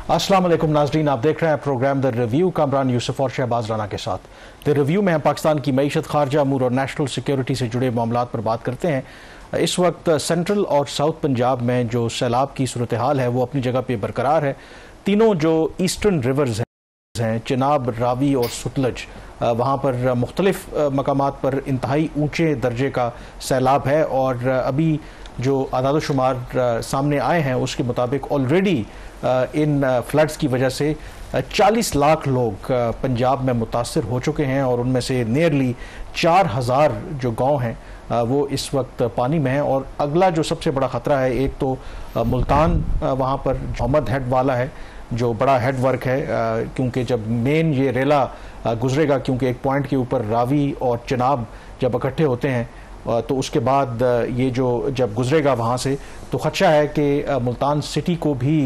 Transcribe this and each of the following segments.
अस्सलाम वालेकुम नाज़रीन, आप देख रहे हैं program the review Kamran Yousuf और शहबाज राना के साथ। द रिव्यू में हम पाकिस्तान की मईशत, खारजा अमूर और नेशनल सिक्योरिटी से जुड़े मामलात पर बात करते हैं। इस वक्त सेंट्रल और साउथ पंजाब में जो सैलाब की सूरत हाल है वो अपनी जगह पर बरकरार है। तीनों जो ईस्टर्न रिवर्स हैं, चिनाब, रावी और सतलज, वहाँ पर मुख्तलिफ मकामात पर इंतहाई ऊँचे दर्जे का सैलाब है और अभी जो आदाद शुमार सामने आए हैं उसके मुताबिक ऑलरेडी इन फ्लड्स की वजह से 40 लाख लोग पंजाब में मुतासर हो चुके हैं और उनमें से नियरली 4000 जो गांव हैं वो इस वक्त पानी में हैं। और अगला जो सबसे बड़ा ख़तरा है, एक तो मुल्तान, वहाँ पर मोहम्मद हेड वाला है जो बड़ा हेड वर्क है, क्योंकि जब मेन ये रेला गुजरेगा, क्योंकि एक पॉइंट के ऊपर रावी और चिनाब जब इकट्ठे होते हैं तो उसके बाद ये जो जब गुजरेगा वहाँ से तो ख़दशा है कि मुल्तान सिटी को भी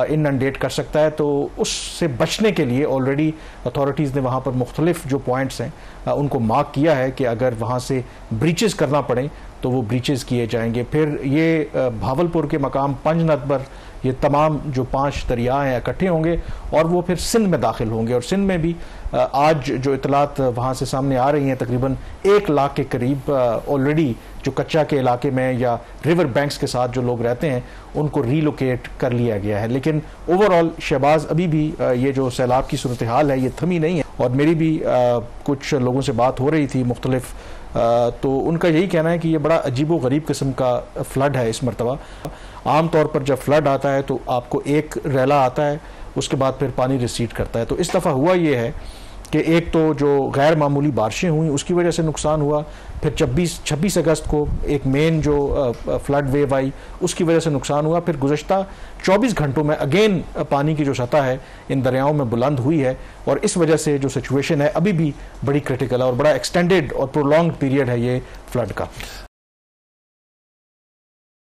इनंडेट कर सकता है। तो उससे बचने के लिए ऑलरेडी अथॉरिटीज़ ने वहाँ पर मुख्तलिफ जो पॉइंट्स हैं उनको मार्क किया है कि अगर वहाँ से ब्रीचेस करना पड़े तो वो ब्रीचेस किए जाएंगे। फिर ये भावलपुर के मकाम पंजनद पर ये तमाम जो 5 दरिया हैं इकट्ठे होंगे और वो फिर सिंध में दाखिल होंगे। और सिंध में भी आज जो इतलात वहाँ से सामने आ रही हैं, तकरीबन 1 लाख के करीब ऑलरेडी जो कच्चा के इलाके में या रिवर बैंक्स के साथ जो लोग रहते हैं उनको रीलोकेट कर लिया गया है। लेकिन ओवरऑल शहबाज, अभी भी ये जो सैलाब की सूरत हाल है ये थमी नहीं है। और मेरी भी कुछ लोगों से बात हो रही थी मुख्तलिफ, तो उनका यही कहना है कि ये बड़ा अजीबो गरीब किस्म का फ्लड है इस मरतबा। आम तौर पर जब फ्लड आता है तो आपको एक रेला आता है, उसके बाद फिर पानी रिसीड करता है। तो इस दफ़ा हुआ ये है कि एक तो जो गैर मामूली बारिशें हुई उसकी वजह से नुकसान हुआ, फिर 26 अगस्त को एक मेन जो फ्लड वेव आई उसकी वजह से नुकसान हुआ, फिर गुज़श्ता 24 घंटों में अगेन पानी की जो सतह है इन दरियाओं में बुलंद हुई है और इस वजह से जो सिचुएशन है अभी भी बड़ी क्रिटिकल है और बड़ा एक्सटेंडेड और प्रोलॉन्ग पीरियड है ये फ्लड का।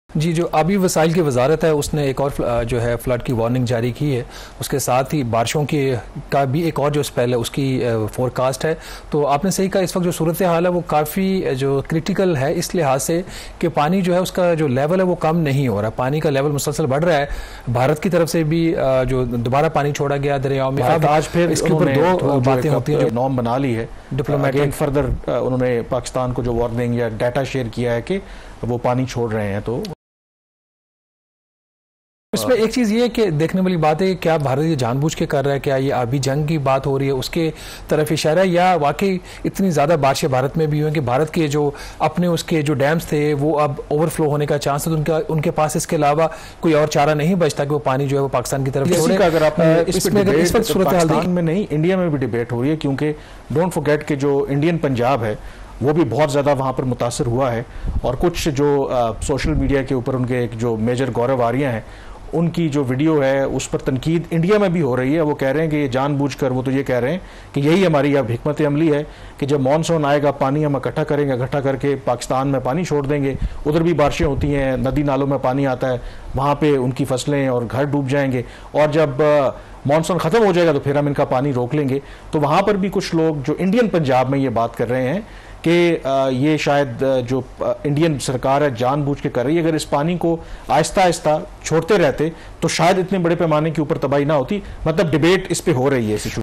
जी, जो आबी वसाइल की वजारत है उसने एक और जो है फ्लड की वार्निंग जारी की है। उसके साथ ही बारिशों की का भी एक और जो स्पेल है उसकी फोरकास्ट है। तो आपने सही कहा, इस वक्त जो सूरत हाल है वो काफ़ी जो क्रिटिकल है इस लिहाज से कि पानी जो है उसका जो लेवल है वो कम नहीं हो रहा, पानी का लेवल मुसलसल बढ़ रहा है। भारत की तरफ से भी जो दोबारा पानी छोड़ा गया दरियाओं में, आज फिर इसके ऊपर 2 बातें होती हैं, नॉर्म बना ली है डिप्लोमेटिक। फर्दर उन्होंने पाकिस्तान को जो वार्निंग या डाटा शेयर किया है कि वो पानी छोड़ रहे हैं। तो इसमें एक चीज़ ये है कि देखने वाली बात है, क्या भारत ये जानबूझ के कर रहा है, क्या ये आबी जंग की बात हो रही है उसके तरफ इशारा है, या वाकई इतनी ज़्यादा बारिशें भारत में भी हुई कि भारत के जो अपने उसके जो डैम्स थे वो अब ओवरफ्लो होने का चांस है, तो उनके पास इसके अलावा कोई और चारा नहीं बचता कि वो पानी जो है वो पाकिस्तान की तरफ छोड़े। अगर पाकिस्तान में नहीं, इंडिया में भी डिबेट हो रही है, क्योंकि डोंट फॉरगेट कि जो इंडियन पंजाब है वो भी बहुत ज़्यादा वहाँ पर मुतासर हुआ है और कुछ जो सोशल मीडिया के ऊपर उनके एक जो मेजर गौरव आर्या हैं उनकी जो वीडियो है उस पर तनकीद इंडिया में भी हो रही है। वो कह रहे हैं कि ये जानबूझकर, वो तो ये कह रहे हैं कि यही हमारी अब हिकमत अमली है कि जब मानसून आएगा पानी हम इकट्ठा करेंगे, इकट्ठा करके पाकिस्तान में पानी छोड़ देंगे। उधर भी बारिशें होती हैं, नदी नालों में पानी आता है, वहाँ पर उनकी फसलें और घर डूब जाएंगे और जब मानसून ख़त्म हो जाएगा तो फिर हम इनका पानी रोक लेंगे। तो वहाँ पर भी कुछ लोग जो इंडियन पंजाब में ये बात कर रहे हैं कि ये शायद जो इंडियन सरकार है जानबूझ के कर रही है। अगर इस पानी को आहिस्ता आहिस्ता छोड़ते रहते तो शायद इतने बड़े पैमाने के ऊपर तबाही ना होती। मतलब डिबेट इस पे हो रही है।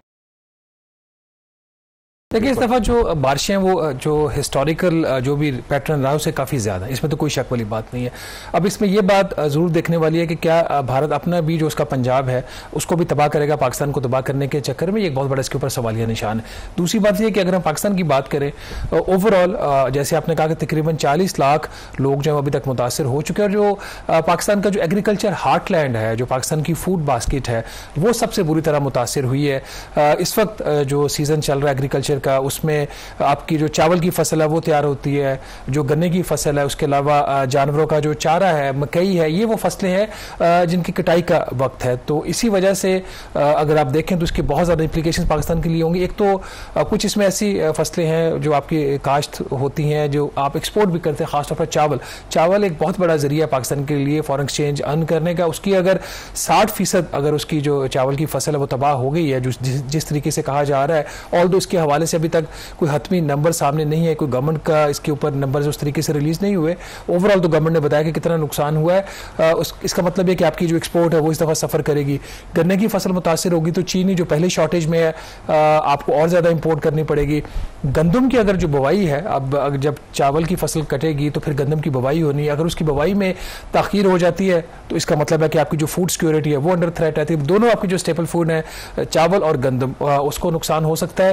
देखिए, इस दफ़ा जो बारिशें वो जो हिस्टोरिकल जो भी पैटर्न रहा उससे काफ़ी ज़्यादा, इसमें तो कोई शक वाली बात नहीं है। अब इसमें यह बात ज़रूर देखने वाली है कि क्या भारत अपना भी जो उसका पंजाब है उसको भी तबाह करेगा, पाकिस्तान को तबाह करने के चक्कर में। ये एक बहुत बड़ा इसके ऊपर सवालिया निशान है। दूसरी बात यह कि अगर हम पाकिस्तान की बात करें ओवरऑल, जैसे आपने कहा कि तकरीबन 40 लाख लोग जो अभी तक मुतासर हो चुके हैं और जो पाकिस्तान का जो एग्रीकल्चर हार्टलैंड है, जो पाकिस्तान की फूड बास्केट है, वो सबसे बुरी तरह मुतासर हुई है। इस वक्त जो सीज़न चल रहा है एग्रीकल्चर का, उसमें आपकी जो चावल की फसल है वो तैयार होती है, जो गन्ने की फसल है, उसके अलावा जानवरों का जो चारा है, मकई है, ये वो फसलें हैं जिनकी कटाई का वक्त है। तो इसी वजह से अगर आप देखें तो इसके बहुत ज़्यादा इंप्लीकेशन पाकिस्तान के लिए होंगी। एक तो कुछ इसमें ऐसी फसलें हैं जो आपकी काश्त होती हैं जो आप एक्सपोर्ट भी करते हैं, खासतौर पर चावल एक बहुत बड़ा जरिया है पाकिस्तान के लिए फॉरेन एक्सचेंज अर्न करने का। उसकी अगर 60% अगर उसकी जो चावल की फसल है वो तबाह हो गई है, जिस तरीके से कहा जा रहा है, ऑल्दो इसके हवाले से अभी तक कोई हतमी नंबर सामने नहीं है, कोई गवर्नमेंट का इसके ऊपर नंबर उस तरीके से रिलीज नहीं हुए। ओवरऑल तो गवर्नमेंट ने बताया कि कितना नुकसान हुआ है। इसका मतलब है कि आपकी जो एक्सपोर्ट है वो इस दफ़ा सफ़र करेगी। गन्ने की फसल मुतासर होगी तो चीनी जो पहले शॉर्टेज में है आपको और ज़्यादा इंपोर्ट करनी पड़ेगी। गंदम की अगर जो बुवाई है, अब जब चावल की फसल कटेगी तो फिर गंदम की बुवाई होनी है, अगर उसकी बुवाई में ताख़ीर हो जाती है तो इसका मतलब है कि आपकी जो फूड सिक्योरिटी है वो अंडर थ्रेट रहती है। दोनों आपकी जो स्टेपल फूड है चावल और गंदम, उसको नुकसान हो सकता है।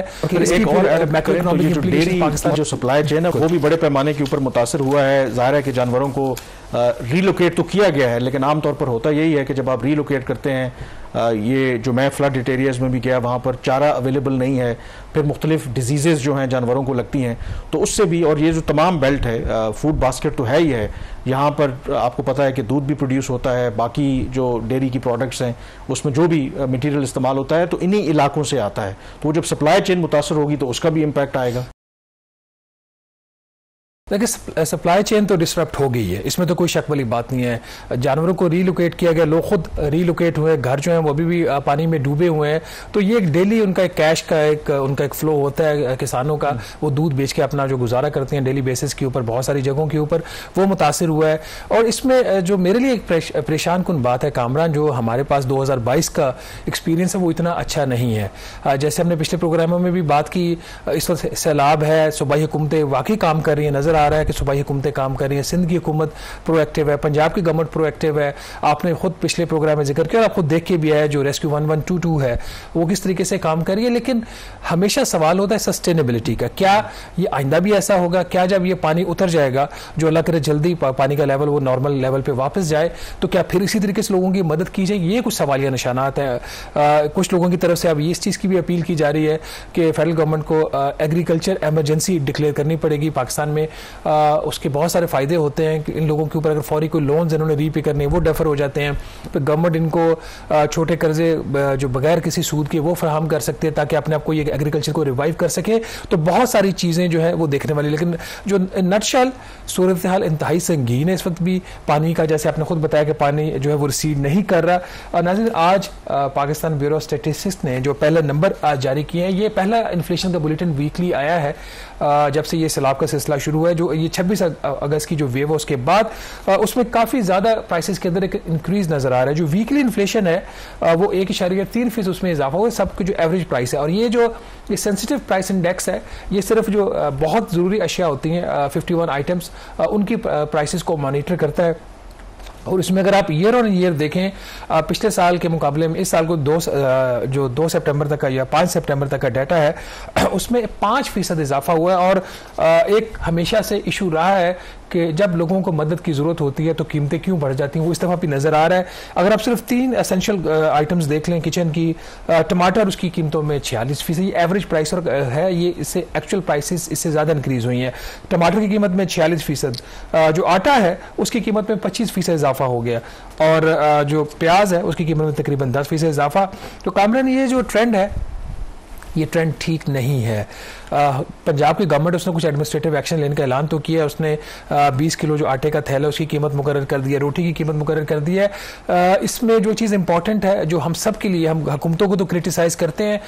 एक और मैक्रो इकोनॉमिक डेयरी की जो सप्लाई चेन है वो भी बड़े पैमाने के ऊपर मुतासर हुआ है। जाहिर है कि जानवरों को रीलोकेट तो किया गया है, लेकिन आमतौर पर होता यही है कि जब आप रीलोकेट करते हैं, ये जो मैं फ्लड एरियाज़ में भी गया वहाँ पर चारा अवेलेबल नहीं है, फिर मुख्तलिफ डिजीज़ जो हैं जानवरों को लगती हैं, तो उससे भी, और ये जो तमाम बेल्ट है फूड बास्केट तो है ही है, यहाँ पर आपको पता है कि दूध भी प्रोड्यूस होता है, बाकी जो डेयरी की प्रोडक्ट्स हैं उसमें जो भी मटीरियल इस्तेमाल होता है तो इन्हीं इलाकों से आता है। तो जब सप्लाई चेन मुतासर होगी तो उसका भी इम्पैक्ट आएगा। देखिए सप्लाई चेन तो डिस्टर्ब हो गई है, इसमें तो कोई शक वाली बात नहीं है। जानवरों को रीलोकेट किया गया, लोग खुद रीलोकेट हुए, घर जो है वो अभी भी पानी में डूबे हुए हैं। तो ये एक डेली उनका एक कैश का उनका एक फ्लो होता है किसानों का, वो दूध बेच के अपना जो गुजारा करते हैं डेली बेसिस के ऊपर, बहुत सारी जगहों के ऊपर वो मुतासिर हुआ है। और इसमें जो मेरे लिए एक परेशान कुन बात है कामरान, जो हमारे पास 2022 का एक्सपीरियंस है वो इतना अच्छा नहीं है। जैसे हमने पिछले प्रोग्रामों में भी बात की, इस वक्त सैलाब है, सूबाई हुकूमतें वाकई काम कर रही हैं, नजर आ रहा है कि सूबाई हुकूमतें काम कर रही हैं, सिंध की हुकूमत प्रोएक्टिव है, पंजाब की गवर्नमेंट प्रोएक्टिव है। आपने खुद पिछले प्रोग्राम में जिक्र किया और आप खुद देख के भी आया जो रेस्क्यू 1122 है वो किस तरीके से काम कर रही है। लेकिन हमेशा सवाल होता है सस्टेनेबिलिटी का, क्या ये आइंदा भी ऐसा होगा? क्या जब ये पानी उतर जाएगा, जो अल्लाह करे जल्दी पानी का लेवल वो नॉर्मल लेवल पे वापस जाए, तो क्या फिर इसी तरीके से लोगों की मदद की जाएगी? ये कुछ सवालिया निशानात हैं। कुछ लोगों की तरफ से अब इस चीज़ की भी अपील की जा रही है कि फेडरल गवर्नमेंट को एग्रीकल्चर एमरजेंसी डिक्लेयर करनी पड़ेगी पाकिस्तान में। उसके बहुत सारे फायदे होते हैं कि इन लोगों के ऊपर अगर फौरी कोई लोन्स इन्होंने रीपे करने वो डेफर हो जाते हैं, तो गवर्नमेंट इनको छोटे कर्जे जो बगैर किसी सूद के वो फराहम कर सकते हैं ताकि अपने आप को ये एग्रीकल्चर को रिवाइव कर सके। तो बहुत सारी चीज़ें जो है वो देखने वाली, लेकिन जो नटशल सूरत हाल इंतहाई संगीन है इस वक्त भी पानी का, जैसे आपने खुद बताया कि पानी जो है वो रिसीड नहीं कर रहा। नाज़रीन, आज पाकिस्तान ब्यूरो ऑफ स्टैटिस्टिक्स ने जो पहला नंबर आज जारी किए हैं, ये पहला इन्फ्लेशन का बुलेटिन वीकली आया है जब से ये सैलाब का सिलसिला शुरू हुआ है। जो ये 26 अगस्त की जो वेव है उसके बाद उसमें काफ़ी ज़्यादा प्राइसेस के अंदर एक इंक्रीज नज़र आ रहा है। जो वीकली इन्फ्लेशन है वो 1.3% उसमें इजाफा हुआ है, सबकी जो एवरेज प्राइस है। और ये जो ये सेंसिटिव प्राइस इंडेक्स है, ये सिर्फ जो बहुत ज़रूरी अशिया होती हैं 51 आइटम्स, उनकी प्राइसेस को मॉनिटर करता है। और इसमें अगर आप ईयर ऑन ईयर देखें, पिछले साल के मुकाबले में इस साल को 2 सितंबर तक का या 5 सितंबर तक का डाटा है, उसमें 5% इजाफा हुआ है। और एक हमेशा से इशू रहा है कि जब लोगों को मदद की ज़रूरत होती है तो कीमतें क्यों बढ़ जाती हैं, वो इस दफ़ा भी नज़र आ रहा है। अगर आप सिर्फ 3 एसेंशियल आइटम्स देख लें किचन की, टमाटर उसकी कीमतों में 46% ये एवरेज प्राइस है, ये इससे एक्चुअल प्राइसेस इससे ज़्यादा इंक्रीज़ हुई हैं। टमाटर की कीमत में 46%, जो आटा है उसकी कीमत में 25% इजाफा हो गया, और जो प्याज है उसकी कीमत में तकरीबन 10% इजाफा। तो कामरान, ये जो ट्रेंड है ये ट्रेंड ठीक नहीं है। पंजाब की गवर्नमेंट उसने कुछ एडमिनिस्ट्रेटिव एक्शन लेने का ऐलान तो किया, उसने 20 किलो जो आटे का थैला है उसकी कीमत मुकर्रर कर दी है, रोटी की कीमत मुकर्रर कर दी है। इसमें जो चीज़ इंपॉर्टेंट है, जो हम सब के लिए, हम हुकूमतों को तो क्रिटिसाइज़ करते हैं,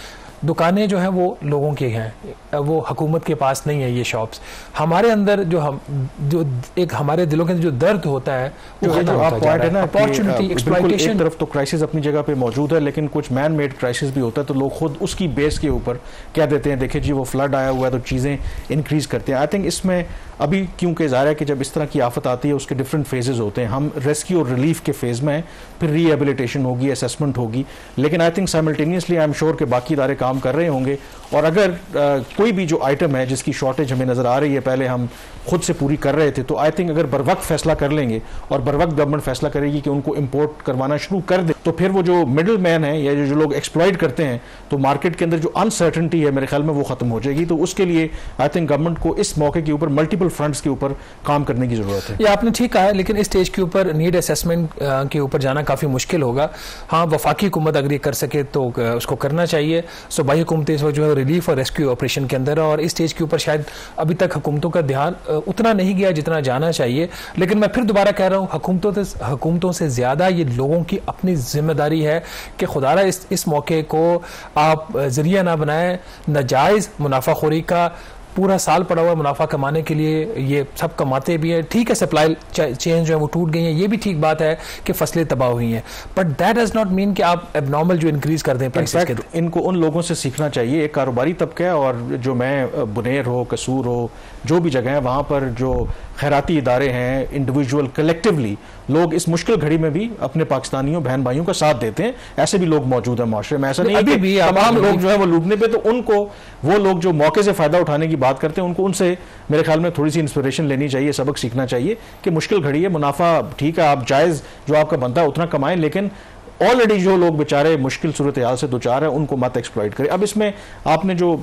दुकानें जो हैं वो लोगों की हैं, वो हुकूमत के पास नहीं है। ये शॉप्स हमारे अंदर जो एक हमारे दिलों के अंदर जो दर्द होता है वो जो आप पॉइंट है ना, अपॉर्चुनिटी एक्सप्लॉयटेशन, एक तरफ तो क्राइसिस अपनी जगह पे मौजूद है, लेकिन कुछ मैन मेड क्राइसिस भी होता है, तो लोग खुद उसकी बेस के ऊपर कह देते हैं देखिए जी वो फ्लड आया हुआ है तो चीज़ें इंक्रीज करते हैं। आई थिंक इसमें अभी क्योंकि ज़ाहिर है कि जब इस तरह की आफत आती है उसके डिफरेंट फेजेस होते हैं, हम रेस्क्यू और रिलीफ के फेज़ में, फिर रिहेबिलिटेशन होगी, असेसमेंट होगी, लेकिन I think simultaneously I am sure कि बाकी इदारे काम कर रहे होंगे। और अगर कोई भी जो आइटम है जिसकी शॉर्टेज हमें नज़र आ रही है, पहले हम खुद से पूरी कर रहे थे, तो आई थिंक अगर बर वक्त फैसला कर लेंगे और बर वक्त गवर्नमेंट फैसला करेगी कि उनको इम्पोर्ट करवाना शुरू कर दे, तो फिर वो जो मिडिल मैन है या जो लोग एक्सप्लॉइट करते हैं, तो मार्केट के अंदर जो अनसर्टनिटी है मेरे ख्याल में वो खत्म हो जाएगी। तो उसके लिए आई थिंक गवर्नमेंट को इस मौके के ऊपर मल्टीपल फ्रंट्स के ऊपर काम करने की जरूरत है। ये आपने ठीक कहा है, लेकिन इस स्टेज के ऊपर नीड असेसमेंट के ऊपर जाना काफ़ी मुश्किल होगा। हाँ, वफाकी हुकूमत अगर ये कर सके तो उसको करना चाहिए। सूबाई हुकूमतें इस वक्त जो है रिलीफ और रेस्क्यू ऑपरेशन के अंदर है, और इस स्टेज के ऊपर शायद अभी तक हुकूमतों का ध्यान उतना नहीं गया जितना जाना चाहिए। लेकिन मैं फिर दोबारा कह रहा हूँ, हुकूमतों से ज़्यादा ये लोगों की अपनी जिम्मेदारी है कि खुदारा इस मौके को आप जरिया ना बनाएं नाजायज़ मुनाफाखोरी का। पूरा साल पड़ा हुआ मुनाफा कमाने के लिए ये सब कमाते भी हैं। ठीक है, सप्लाई चेन जो है वो टूट गई है, ये भी ठीक बात है कि फसलें तबाह हुई हैं, but that does not mean कि आप एबनॉर्मल जो इंक्रीज कर दें प्राइसेस के। इनको उन लोगों से सीखना चाहिए, एक कारोबारी तबका है, और जो मैं बुनेर हो, कसूर हो, जो भी जगह है वहाँ पर जो खैराती इदारे हैं, इंडिविजुअल कलेक्टिवली लोग इस मुश्किल घड़ी में भी अपने पाकिस्तानियों बहन भाइयों का साथ देते हैं। ऐसे भी लोग मौजूद हैं माशरे में, ऐसा नहीं है कि तमाम लोग जो है वो लूटने पे, तो उनको वो लोग जो मौके से फायदा उठाने की बात करते हैं उनको उनसे मेरे ख्याल में थोड़ी सी इंस्पिरेशन लेनी चाहिए, सबक सीखना चाहिए कि मुश्किल घड़ी है, मुनाफा ठीक है आप जायज़ जो आपका बनता है उतना कमाएं, लेकिन ऑलरेडी जो लोग बेचारे मुश्किल सूरत हाल से दो चार है उनको मत एक्सप्लॉइट करें। अब इसमें आपने जो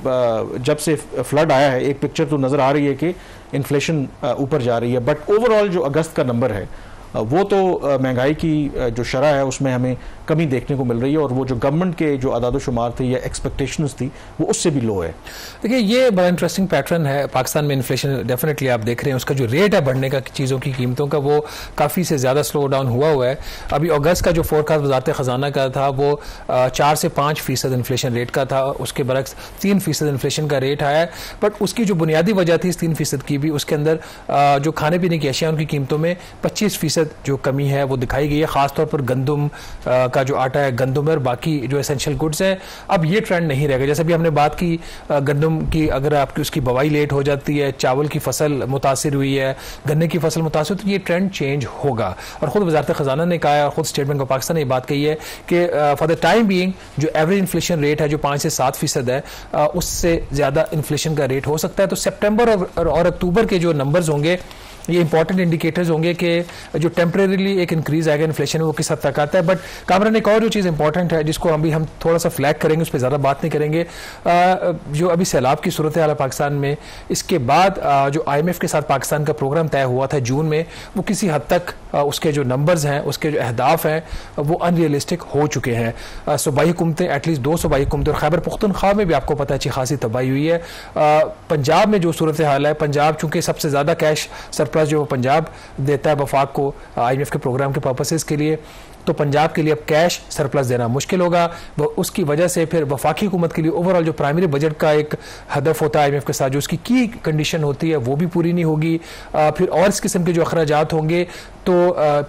जब से फ्लड आया है एक पिक्चर तो नज़र आ रही है कि इन्फ्लेशन ऊपर जा रही है, बट ओवरऑल जो अगस्त का नंबर है वो तो महंगाई की जो शरह है उसमें हमें कमी देखने को मिल रही है, और वो जो गवर्नमेंट के जो आदाद-ओ-शुमार थे या एक्सपेक्टेशंस थी वो उससे भी लो है। देखिए, ये बड़ा इंटरेस्टिंग पैटर्न है पाकिस्तान में। इन्फ्लेशन डेफिनेटली आप देख रहे हैं, उसका जो रेट है बढ़ने का चीज़ों की कीमतों का वो काफ़ी से ज़्यादा स्लो डाउन हुआ है। अभी अगस्त का जो फोरकास्ट वज़ारत ख़जाना का था वो 4 से 5% इन्फ्लेशन रेट का था, उसके बरक्स 3% इन्फ्लेशन का रेट आया है। बट उसकी जो बुनियादी वजह थी इस 3% की भी, उसके अंदर जो खाने पीने की अशिया उनकी कीमतों में 25% जो कमी है वो दिखाई गई है, खासतौर पर गंदम का जो आटा है, गंदम और बाकी जो एसेंशियल गुड्स हैं। अब ये ट्रेंड नहीं रहेगा। जैसे भी हमने बात की गंदम की, अगर आपकी उसकी बवाई लेट हो जाती है, चावल की फसल मुतासिर हुई है, गन्ने की फसल मुतासिर, तो ये ट्रेंड चेंज होगा। और खुद वज़ारत ख़जाना ने कहा है, खुद स्टेट बैंक ऑफ पाकिस्तान ने बात कही है कि फॉर द टाइम बीइंग जो एवरेज इन्फ्लेशन रेट है जो 5 से 7% है, उससे ज़्यादा इन्फ्लेशन का रेट हो सकता है। तो सितंबर और अक्टूबर के जो नंबर्स होंगे ये इंपॉर्टेंट इंडिकेटर्स होंगे कि जो टेम्परेरीली एक इंक्रीज आएगा इन्फ्लेशन में वो किस हद तक आता है। बट कामरान, एक और जो चीज़ इंपॉर्टेंट है जिसको अभी हम थोड़ा सा फ्लैग करेंगे, उस पर ज़्यादा बात नहीं करेंगे, जो अभी सैलाब की सूरत हाल है पाकिस्तान में, इसके बाद जो IMF के साथ पाकिस्तान का प्रोग्राम तय हुआ था जून में, वो किसी हद तक उसके जो नंबर्स हैं, उसके जो अहदाफ हैं वो अनरियलिस्टिक हो चुके हैं। सूबाई हुकूमतें, एटलीस्ट 2 सूबाई हुकूमतें, और खैबर पुख्तनख्वा में भी आपको पता है अच्छी खासी तबाही हुई है। पंजाब में जो सूरत हाल है, पंजाब चूँकि सबसे ज़्यादा कैश सरप्लस जो पंजाब देता है वफाक को IMF के प्रोग्राम के पर्पसेस के लिए, तो पंजाब के लिए अब कैश सरप्लस देना मुश्किल होगा। वो उसकी वजह से फिर वफाकी हुकूमत के लिए ओवरऑल जो प्राइमरी बजट का एक हदफ होता है IMF के साथ, जो उसकी की कंडीशन होती है वो भी पूरी नहीं होगी। फिर और इस किस्म के जो अखराजात होंगे, तो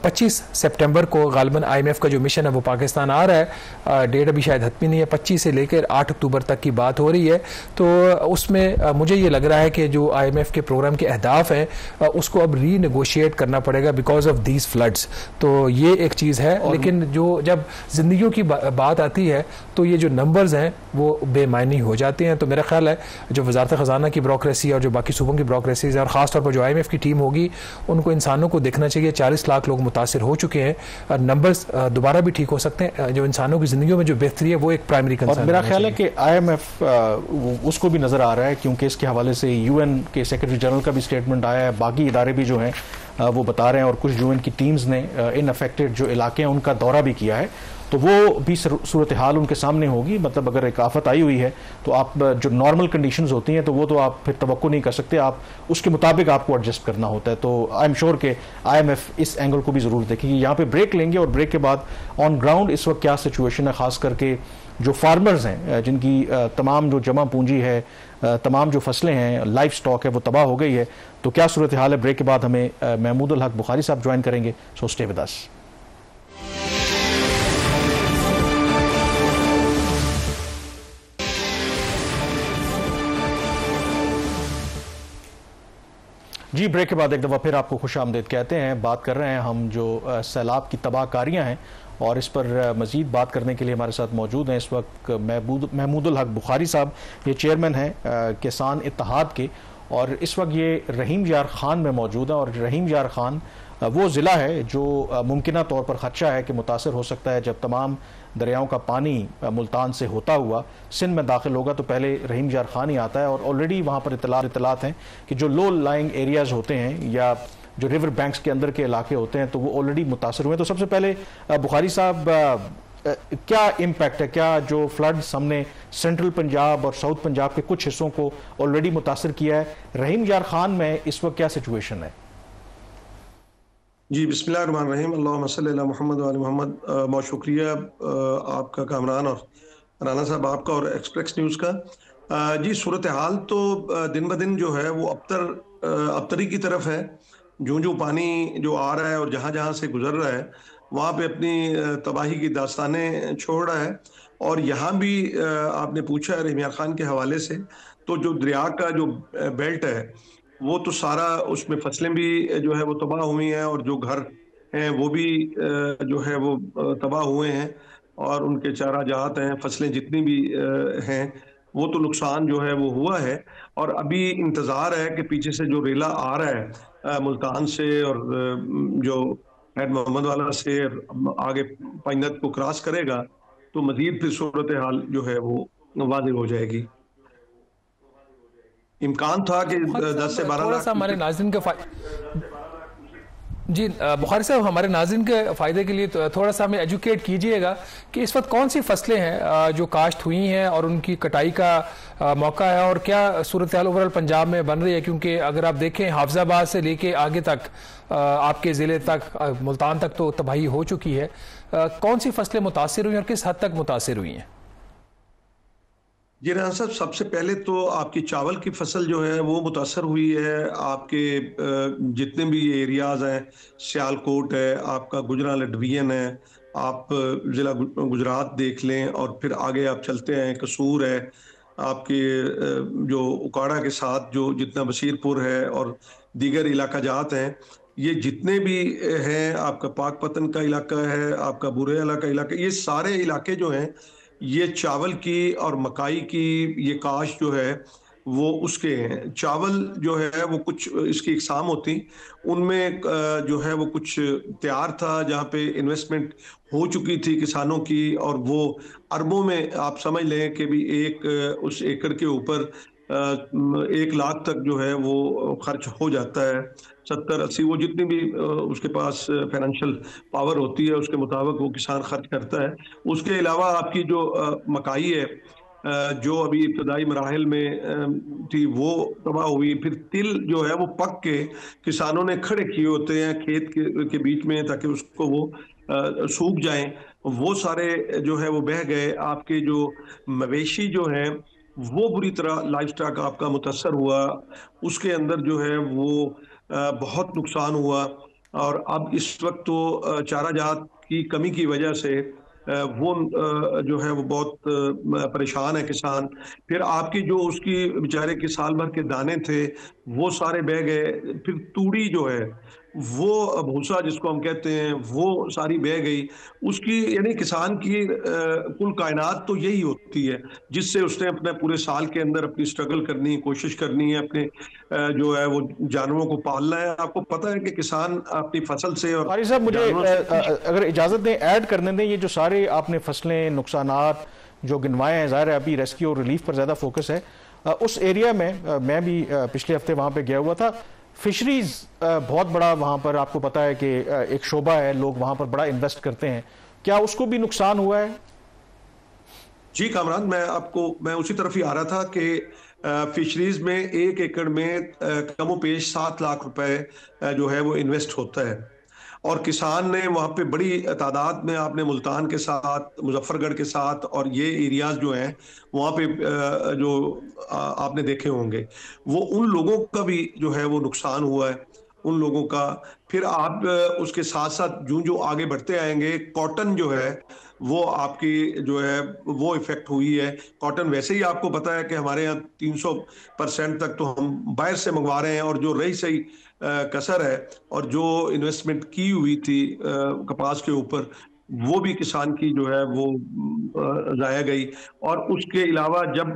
25 सितंबर को गालिबन IMF का जो मिशन है वो पाकिस्तान आ रहा है। डेट अभी शायद हतमी नहीं है, 25 से लेकर 8 अक्टूबर तक की बात हो रही है। तो उसमें मुझे ये लग रहा है कि जो IMF के प्रोग्राम के अहदाफ हैं उसको अब रीनेगोशिएट करना पड़ेगा बिकॉज ऑफ दीज फ्लड्स। तो ये एक चीज़ है, लेकिन जो जब जिंदगियों की बात आती है तो ये जो नंबर्स हैं वो बेमायनी हो जाते हैं। तो मेरा ख्याल है जो वज़ारत ख़जाना की ब्यूरोक्रेसी और जो बाकी सूबों की ब्यूरोक्रेसीज है, और ख़ासतौर पर जो IMF की टीम होगी, उनको इंसानों को देखना चाहिए। 40 लाख लोग मुतासिर हो चुके हैं, नंबर्स दोबारा भी ठीक हो सकते हैं। जो इंसानों की जिंदगियों में जो बेहतरी है वो एक प्राइमरी कंसर्न। मेरा ख्याल है कि IMF उसको भी नज़र आ रहा है, क्योंकि इसके हवाले से UN के सेक्रेटरी जनरल का भी स्टेटमेंट आया है, बाकी इदारे भी जो हैं वो बता रहे हैं, और कुछ UN की टीम्स ने इन अफेक्टेड जो इलाके हैं उनका दौरा भी किया है। तो वो भी सूरत हाल उनके सामने होगी। मतलब अगर एक आफत आई हुई है तो आप जो नॉर्मल कंडीशंस होती हैं तो वो तो आप फिर तवक्को नहीं कर सकते, आप उसके मुताबिक आपको एडजस्ट करना होता है। तो आई एम श्योर कि IMF इस एंगल को भी ज़रूर देखेगी। यहाँ पे ब्रेक लेंगे और ब्रेक के बाद ऑन ग्राउंड इस वक्त क्या सिचुएशन है, ख़ास करके जो फार्मर्स हैं जिनकी तमाम जो जमा पूंजी है, तमाम जो फसलें हैं, लाइफ स्टॉक है, वो तबाह हो गई है, तो क्या सूरत हाल है। ब्रेक के बाद हमें महमूदुल हक बुखारी साहब ज्वाइन करेंगे। So stay with us. जी, ब्रेक के बाद एक दफ़ा फिर आपको खुश आमदीद कहते हैं। बात कर रहे हैं हम जो सैलाब की तबाहकारियाँ हैं, और इस पर मज़ीद बात करने के लिए हमारे साथ मौजूद हैं इस वक्त महमूदुल हक बुखारी साहब। ये चेयरमैन हैं किसान इत्तेहाद के, और इस वक्त ये रहीम यार खान में मौजूद है। और रहीम यार खान वो ज़िला है जो मुमकिन तौर पर ख़दशा है कि मुतासर हो सकता है। जब तमाम दरियाओं का पानी मुल्तान से होता हुआ सिंध में दाखिल होगा तो पहले रहीम यार खान ही आता है, और ऑलरेडी वहाँ पर इतलात हैं कि जो लो लाइंग एरियाज़ होते हैं या जो रिवर बैंक्स के अंदर के इलाके होते हैं तो वो ऑलरेडी मुतासर हुए हैं। तो सबसे पहले बुखारी साहब, क्या इम्पैक्ट है, क्या जो फ्लड्स हमने सेंट्रल पंजाब और साउथ पंजाब के कुछ हिस्सों को ऑलरेडी मुतासर किया है, रहीम यार खान में इस वक्त क्या सिचुएशन है? जी, बिस्मिल्लाहिर्रहमानिर्रहीम, अल्लाहुम्मा सल्ली अला मुहम्मद व आले मोहम्मद। बहुत शुक्रिया आपका कामरान और राना साहब आपका और एक्सप्रेस न्यूज़ का। जी, सूरत हाल तो दिन ब दिन जो है वो अबतरी की तरफ है। जो पानी जो आ रहा है और जहाँ जहाँ से गुजर रहा है वहाँ पे अपनी तबाही की दास्तानें छोड़ रहा है। और यहाँ भी आपने पूछा है रहीम यार खान के हवाले से, तो जो दरिया का जो बेल्ट है वो तो सारा, उसमें फसलें भी जो है वो तबाह हुई हैं और जो घर हैं वो भी जो है वो तबाह हुए हैं, और उनके चारा जात हैं, फसलें जितनी भी हैं वो तो नुकसान जो है वो हुआ है। और अभी इंतज़ार है कि पीछे से जो रेला आ रहा है मुल्तान से और जो हैड मोहम्मद वाला से आगे पाइनत को क्रॉस करेगा तो मजीद फिर सूरत हाल जो है वो वाज़ेह हो जाएगी। इम्कान था कि 10 से 12 लाख हमारे नाज़रीन के जी बुखारी साहब, हमारे नाज़रीन के फ़ायदे के लिए थोड़ा सा हमें एजुकेट कीजिएगा कि इस वक्त कौन सी फसलें हैं जो काश्त हुई हैं और उनकी कटाई का मौका है, और क्या सूरत हाल ओवरऑल पंजाब में बन रही है। क्योंकि अगर आप देखें हाफिजाबाद से लेके आगे तक आपके ज़िले तक मुल्तान तक तो तबाही हो चुकी है। कौन सी फसलें मुतासिर हुई और किस हद तक मुतासिर हुई हैं? जी राना साहब, सबसे पहले तो आपकी चावल की फसल जो है वो मुतासर हुई है। आपके जितने भी एरियाज हैं, सियालकोट है, आपका गुजरात डिवीजन है, आप ज़िला गुजरात देख लें, और फिर आगे आप चलते हैं कसूर है, आपके जो उकाड़ा के साथ जो जितना बशीरपुर है और दीगर इलाका जात हैं, ये जितने भी हैं, आपका पाकपतन का इलाका है, आपका बुरेला का इलाका, ये सारे इलाके जो हैं ये चावल की और मकाई की ये काश जो है वो उसके हैं। चावल जो है वो कुछ इसकी इकसाम होती, उनमें जो है वो कुछ तैयार था जहाँ पे इन्वेस्टमेंट हो चुकी थी किसानों की, और वो अरबों में आप समझ लें कि भी एक उस एकड़ के ऊपर 1 लाख तक जो है वो खर्च हो जाता है। 70-80 वो जितनी भी उसके पास फाइनेंशियल पावर होती है उसके मुताबिक वो किसान खर्च करता है। उसके अलावा आपकी जो मकाई है जो अभी इब्तदाई मराहल में थी वो तबाह हुई। फिर तिल जो है वो पक के किसानों ने खड़े किए होते हैं खेत के बीच में ताकि उसको वो सूख जाएं, वो सारे जो है वो बह गए। आपके जो मवेशी जो है वो बुरी तरह लाइफ स्टॉक आपका मुतासर हुआ, उसके अंदर जो है वो बहुत नुकसान हुआ। और अब इस वक्त तो चारा जात की कमी की वजह से वो जो है वो बहुत परेशान है किसान। फिर आपकी जो उसकी बेचारे के साल भर के दाने थे वो सारे बह गए। फिर तूड़ी जो है वो भूसा जिसको हम कहते हैं वो सारी बह गई। उसकी यानी किसान की कुल कायनात तो यही होती है जिससे उसने अपने पूरे साल के अंदर अपनी स्ट्रगल करनी, कोशिश करनी है, अपने जो है वो जानवरों को पालना है। आपको पता है कि किसान अपनी फसल से और फ़ारिद साहब, मुझे अगर इजाज़त दें ऐड करने दें, ये जो सारे आपने फसलें नुकसानात जो गिनवाए हैं, ज़ाहिर है अभी रेस्क्यू और रिलीफ पर ज़्यादा फोकस है। उस एरिया में मैं भी पिछले हफ्ते वहाँ पे गया हुआ था। फिशरीज बहुत बड़ा वहाँ पर आपको पता है कि एक शोबा है, लोग वहाँ पर बड़ा इन्वेस्ट करते हैं, क्या उसको भी नुकसान हुआ है? जी कामरान, मैं उसी तरफ ही आ रहा था कि फिशरीज में 1 एकड़ में कमोपेश 7 लाख रुपए जो है वो इन्वेस्ट होता है। और किसान ने वहाँ पे बड़ी तादाद में, आपने मुल्तान के साथ, मुजफ्फरगढ़ के साथ और ये एरियाज जो हैं वहाँ पे जो आपने देखे होंगे, वो उन लोगों का भी जो है वो नुकसान हुआ है, उन लोगों का। फिर आप उसके साथ साथ जो आगे बढ़ते आएंगे, कॉटन जो है वो आपकी जो है वो इफेक्ट हुई है। कॉटन वैसे ही आपको पता है कि हमारे यहाँ 300% तक तो हम बाहर से मंगवा रहे हैं, और जो रही सही कसर है और जो इन्वेस्टमेंट की हुई थी कपास के ऊपर वो भी किसान की जो है वो जाया गई। और उसके अलावा जब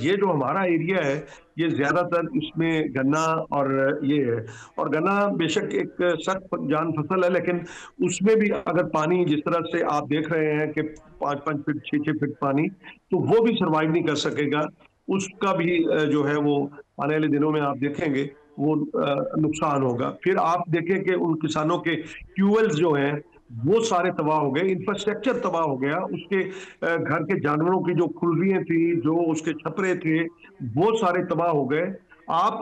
ये जो हमारा एरिया है ये ज्यादातर इसमें गन्ना और ये है, और गन्ना बेशक एक सख्त जान फसल है, लेकिन उसमें भी अगर पानी जिस तरह से आप देख रहे हैं कि 5-5 फीट 6-6 फीट पानी, तो वो भी सरवाइव नहीं कर सकेगा। उसका भी जो है वो आने वाले दिनों में आप देखेंगे वो नुकसान होगा। फिर आप देखें कि उन किसानों के ट्यूबवेल्स जो हैं वो सारे तबाह हो गए, इंफ्रास्ट्रक्चर तबाह हो गया, उसके घर के जानवरों की जो खुलरियां थी, जो उसके छपरे थे, वो सारे तबाह हो गए। आप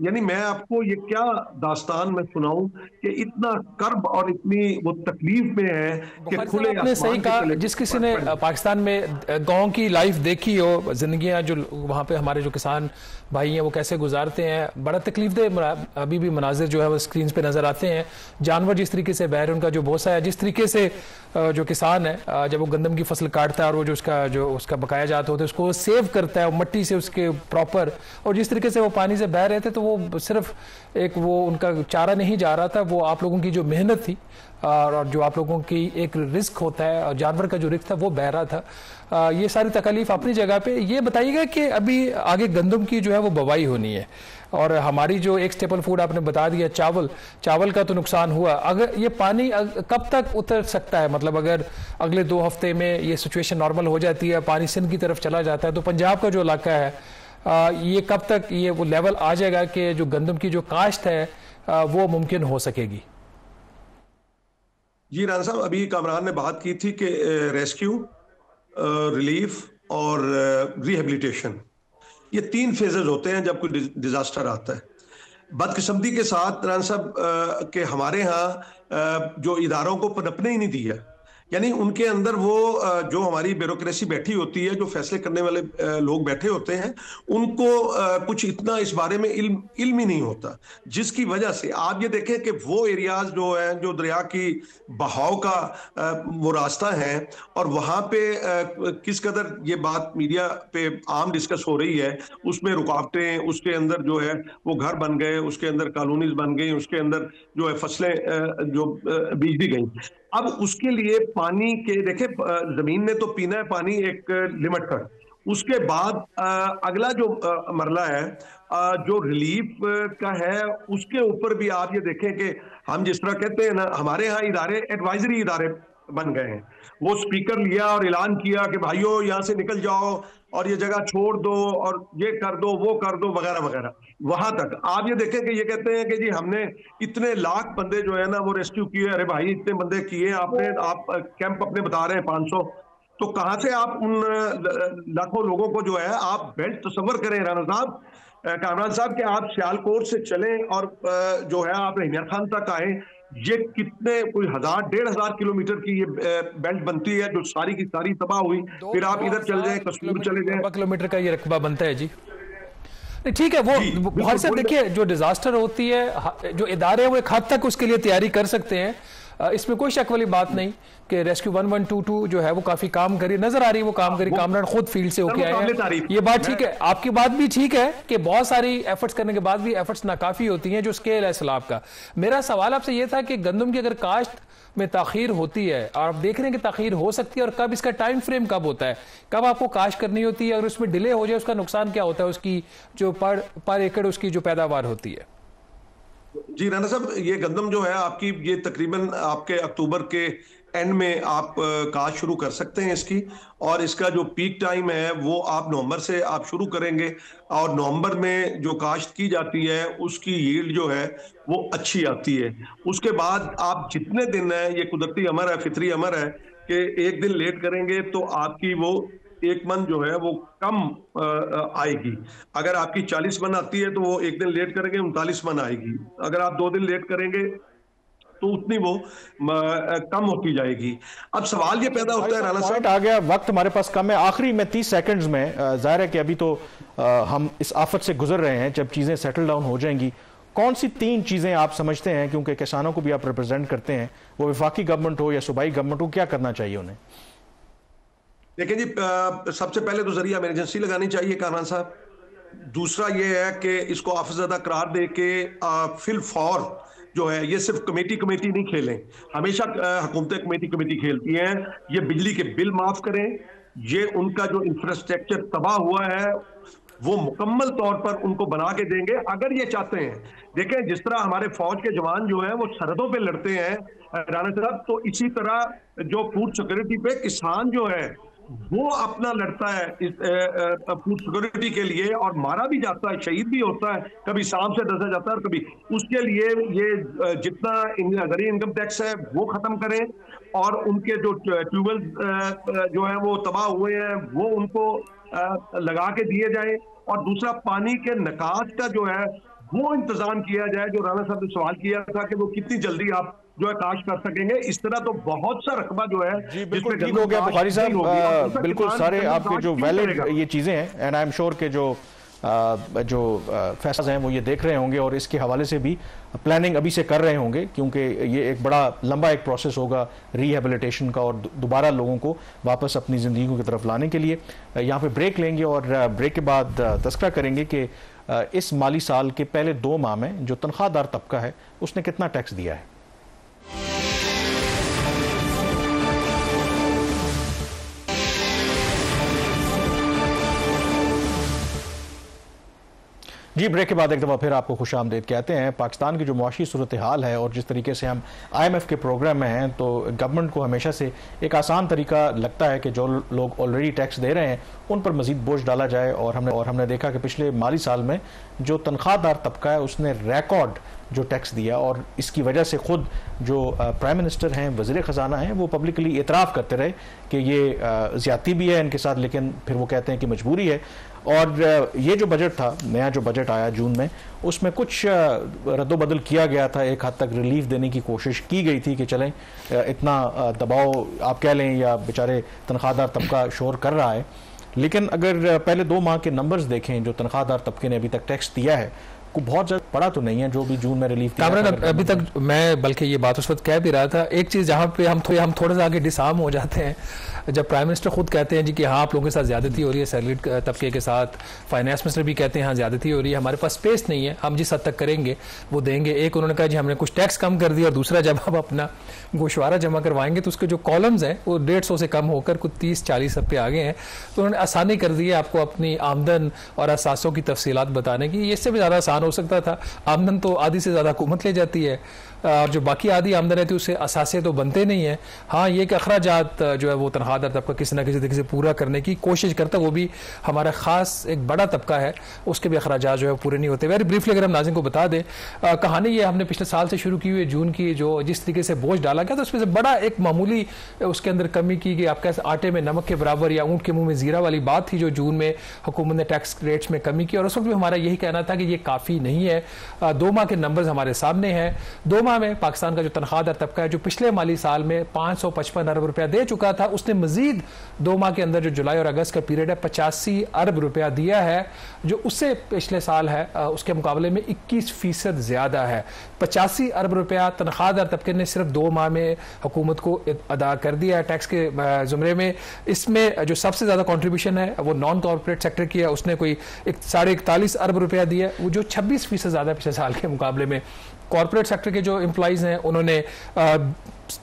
यानी मैं आपको ये क्या दास्तान में सुनाऊं कि इतना कर्ब और इतनी वो तकलीफ में है कि खुले आपने सही कहा। जिस किसी ने पाकिस्तान में गांव की लाइफ देखी हो, जिंदगियां जो वहां पे हमारे जो किसान भाई हैं वो कैसे गुजारते हैं, बड़ा तकलीफदेह अभी भी मनाजिर जो है वो स्क्रीन पे नजर आते हैं। जानवर जिस तरीके से बह रहे, उनका जो भोसा है, जिस तरीके से जो किसान है जब वो गंदम की फसल काटता है और वो जो उसका बकाया जाता होता है उसको सेव करता है मट्टी से उसके प्रॉपर, और जिस तरीके से वो पानी से बह रहे थे तो वो सिर्फ एक वो उनका चारा नहीं जा रहा था, वो आप लोगों की जो मेहनत थी और जो आप लोगों की एक रिस्क होता है और जानवर का जो रिस्क था वो बह रहा था। ये सारी तकलीफ अपनी जगह पे। ये बताइएगा कि अभी आगे गंदम की जो है वो बवाई होनी है, और हमारी जो एक स्टेपल फूड आपने बता दिया चावल का तो नुकसान हुआ। अगर ये पानी कब तक उतर सकता है, मतलब अगर अगले 2 हफ्ते में ये सिचुएशन नॉर्मल हो जाती है, पानी सिंध की तरफ चला जाता है, तो पंजाब का जो इलाका है ये कब तक ये वो लेवल आ जाएगा कि जो गंदम की जो काश्त है वो मुमकिन हो सकेगी? जी राना साहब, अभी कामरान ने बात की थी कि रेस्क्यू, रिलीफ और रिहेबिलिटेशन, ये 3 फेजेस होते हैं जब कोई डिजास्टर आता है। बदकिस्मती के साथ राना साहब के हमारे यहाँ जो इदारों को पनपने ही नहीं दिया, यानी उनके अंदर वो जो हमारी ब्यूरोक्रेसी बैठी होती है, जो फैसले करने वाले लोग बैठे होते हैं, उनको कुछ इतना इस बारे में इल्म ही नहीं होता, जिसकी वजह से आप ये देखें कि वो एरियाज जो हैं जो दरिया की बहाव का वो रास्ता है, और वहां पे किस कदर ये बात मीडिया पे आम डिस्कस हो रही है, उसमें रुकावटें, उसके अंदर जो है वो घर बन गए, उसके अंदर कॉलोनीज बन गई, उसके अंदर जो है फसलें जो बीज दी गई। अब उसके लिए पानी के देखे, जमीन ने तो पीना है पानी एक लिमिट तक, उसके बाद अगला जो मरला है जो रिलीफ का है, उसके ऊपर भी आप ये देखें कि हम जिस तरह कहते हैं ना, हमारे यहाँ इदारे एडवाइजरी इदारे बन गए हैं। वो स्पीकर लिया और ऐलान किया कि भाइयों यहाँ से निकल जाओ और ये जगह छोड़ दो और ये कर दो वो कर दो वगैरह वगैरह, वहां तक आप ये देखें कि ये कहते हैं कि जी हमने इतने लाख बंदे जो है ना वो रेस्क्यू किए। अरे भाई, इतने बंदे किए आपने, आप कैंप अपने बता रहे हैं 500, तो कहां से आप उन लाखों लोगों को जो है आप बेल्ट तस्वर करें राना साहब, कामरान साहब, कि आप सियालकोट से चलें और जो है आप रहीमिया खान तक आए, ये कितने कोई 1000-1500 किलोमीटर की ये बेल्ट बनती है जो सारी की सारी तबाह हुई। फिर आप इधर चल जाए, कश्मीर चले जाए, 2 किलोमीटर का ये रकबा बनता है जी। ठीक है, वो बहुत से देखिए जो डिजास्टर होती है, जो इदारे वो एक हद तक उसके लिए तैयारी कर सकते हैं, इसमें कोई शक वाली बात नहीं कि रेस्क्यू 1122 जो है वो काफी काम करी नजर आ रही है, वो काम करी, कामरान खुद फील्ड से होके आए हैं, ये बात ठीक है। आपकी बात भी ठीक है कि बहुत सारी एफर्ट्स करने के बाद भी एफर्ट्स नाकाफी होती हैं, जो स्केल है सैलाब का। मेरा सवाल आपसे ये था कि गंदम की अगर काश्त में ताखीर होती है, और आप देख रहे हैं कि ताखीर हो सकती है, और कब इसका टाइम फ्रेम कब होता है, कब आपको काश्त करनी होती है, अगर उसमें डिले हो जाए उसका नुकसान क्या होता है, उसकी जो पर एकड़ उसकी जो पैदावार होती है? जी राना साहब, ये गंदम जो है आपकी, ये तकरीबन आपके अक्टूबर के एंड में आप काश्त शुरू कर सकते हैं इसकी, और इसका जो पीक टाइम है वो आप नवंबर से आप शुरू करेंगे, और नवंबर में जो काश्त की जाती है उसकी यील्ड जो है वो अच्छी आती है। उसके बाद आप जितने दिन है, ये कुदरती अमर है, फितरी अमर है कि एक दिन लेट करेंगे तो आपकी वो 1 मन जो है वो कम आएगी। अगर आपकी 40 मन आती है तो वो 1 दिन लेट करेंगे 39 मन आएगी। अगर आप 2 दिन लेट करेंगे तो उतनी वो कम होती जाएगी। अब सवाल ये पैदा होता है राना साहब, आ गया, वक्त हमारे पास कम है, आखिरी में 30 सेकंड्स में, जाहिर है कि अभी तो हम इस आफत से गुजर रहे हैं, जब चीजें सेटल डाउन हो जाएंगी, कौन सी 3 चीजें आप समझते हैं, क्योंकि किसानों को भी आप रिप्रेजेंट करते हैं, वो वफाकी गवर्नमेंट हो या सूबाई गवर्नमेंट हो, क्या करना चाहिए उन्हें? देखिए जी, सबसे पहले तो जरिया इमरजेंसी लगानी चाहिए कामरान साहब। दूसरा ये है कि इसको आफतज़दा करार दे के फिल फौर जो है ये सिर्फ कमेटी कमेटी नहीं खेलें, हमेशा हुकूमतें कमेटी कमेटी खेलती हैं। ये बिजली के बिल माफ करें, ये उनका जो इंफ्रास्ट्रक्चर तबाह हुआ है वो मुकम्मल तौर पर उनको बना के देंगे अगर ये चाहते हैं। देखें जिस तरह हमारे फौज के जवान जो है वो सरहदों पे लड़ते हैं राणा साहब, तो इसी तरह जो फूड सिक्योरिटी पे किसान जो है वो अपना लड़ता है इस फूड सिक्योरिटी के लिए, और मारा भी जाता है, शहीद भी होता है, कभी सांप से डसा जाता है और कभी। उसके लिए ये जितना ज़रूरी इनकम टैक्स है वो खत्म करें, और उनके जो ट्यूबवेल जो है वो तबाह हुए हैं वो उनको लगा के दिए जाए, और दूसरा पानी के निकास का जो है वो इंतजाम किया जाए। जो राणा साहब ने सवाल किया था कि वो कितनी जल्दी आप जो है काश कर सकेंगे, इस तरह तो बहुत सा रकबा जो है जी बिल्कुल ठीक हो गया बुखारी साहब, बिल्कुल सारे आपके जो वैलिड ये चीजें हैं, एंड आई एम श्योर के जो फैसले हैं वो ये देख रहे होंगे और इसके हवाले से भी प्लानिंग अभी से कर रहे होंगे, क्योंकि ये एक बड़ा लंबा एक प्रोसेस होगा रिहेबिलिटेशन का और दोबारा लोगों को वापस अपनी ज़िंदगी की तरफ लाने के लिए। यहाँ पे ब्रेक लेंगे और ब्रेक के बाद तस्करा करेंगे कि इस माली साल के पहले 2 माह में जो तनख्वाहदार तबका है उसने कितना टैक्स दिया है। जी ब्रेक के बाद एक दफ़ा फिर आपको खुश आमदीद कहते हैं। पाकिस्तान की जो मुआशी सूरत हाल है और जिस तरीके से हम IMF के प्रोग्राम में हैं, तो गवर्नमेंट को हमेशा से एक आसान तरीका लगता है कि जो लोग ऑलरेडी टैक्स दे रहे हैं उन पर मजीद बोझ डाला जाए, और हमने देखा कि पिछले माली साल में जो तनख्वाहदार तबका है उसने रिकॉर्ड जो टैक्स दिया, और इसकी वजह से खुद जो प्राइम मिनिस्टर हैं, वज़ीर ख़जाना हैं, वो पब्लिकली एतराफ़ करते रहे कि ये ज़्यादती भी है इनके साथ, लेकिन फिर वो कहते हैं कि मजबूरी है। और ये जो बजट था, नया जो बजट आया जून में, उसमें कुछ रद्दोबदल किया गया था, एक हद तक रिलीफ देने की कोशिश की गई थी कि चलें इतना दबाव आप कह लें या बेचारे तनख्वाहदार तबका शोर कर रहा है। लेकिन अगर पहले 2 माह के नंबर्स देखें जो तनख्वाहदार तबके ने अभी तक टैक्स दिया है, को बहुत ज़्यादा पड़ा तो नहीं है जो भी जून में रिलीफ दिया। कामरान अभी तक मैं बल्कि ये बात उस वक्त कह भी रहा था, एक चीज़ जहाँ पे हम थोड़ा सा आगे डिसार्म हो जाते हैं जब प्राइम मिनिस्टर खुद कहते हैं जी कि हाँ आप लोगों के साथ ज़्यादती हो रही है, सैलरीड तबके के साथ, फाइनेंस मिनिस्टर भी कहते हैं हाँ ज़्यादती हो रही है, हमारे पास स्पेस नहीं है, हम जिस हद तक करेंगे वो देंगे। एक उन्होंने कहा जी हमने कुछ टैक्स कम कर दिया, और दूसरा जब आप अपना गोशवारा जमा करवाएंगे तो उसके जो कॉलम्स हैं वो 150 से कम होकर कुछ 30-40 पे आ गए हैं। तो उन्होंने आसानी कर दी है आपको अपनी आमदन और असासों की तफसीलात बताने की। इससे भी ज़्यादा आसान हो सकता था। आमदन तो आधी से ज़्यादा हुकूमत ले जाती है, और जो बाकी आधी आमदन रहती है उससे असासे तो बनते नहीं है। हाँ ये कि अखराजात जो है वो तनख्वाहदार तबका किसी न किसी तरीके से पूरा करने की कोशिश करता है, वो भी हमारा खास एक बड़ा तबका है, उसके भी अखराजात जो है पूरे नहीं होते। वेरी ब्रीफली अगर हम नाज़रीन को बता दें, कहानी ये हमने पिछले साल से शुरू की हुई है, जून की, जो जिस तरीके से बोझ डाला गया था उसमें से बड़ा एक मामूली उसके अंदर कमी की गई। आप कैसे आटे में नमक के बराबर या ऊँट के मुँह में ज़ीरा वाली बात थी जो जून में हुकूमत ने टैक्स रेट्स में कमी की, और उस वक्त भी हमारा यही कहना था कि ये काफ़ी नहीं है। 2 माह के नंबर्स हमारे सामने हैं। 2 माह में पाकिस्तान का जो तनख्वाहदार तबका है जो पिछले माली साल में 555 अरब रुपया दे चुका था, उसने मजीद 2 माह के अंदर जो जुलाई और अगस्त का पीरियड है 85 अरब रुपया दिया है, जो उससे पिछले साल है उसके मुकाबले में 21% ज्यादा है। 85 अरब रुपया तनख्वाहदार तबके ने सिर्फ 2 माह में हुकूमत को अदा कर दिया है टैक्स के जुमरे में। इसमें जो सबसे ज्यादा कॉन्ट्रीब्यूशन है वो नॉन कॉर्पोरेट सेक्टर की है, उसने कोई 41.5 अरब रुपया दिया है, वो जो 26% ज्यादा पिछले साल के मुकाबले में। कॉर्पोरेट सेक्टर के जो एम्प्लॉइज हैं उन्होंने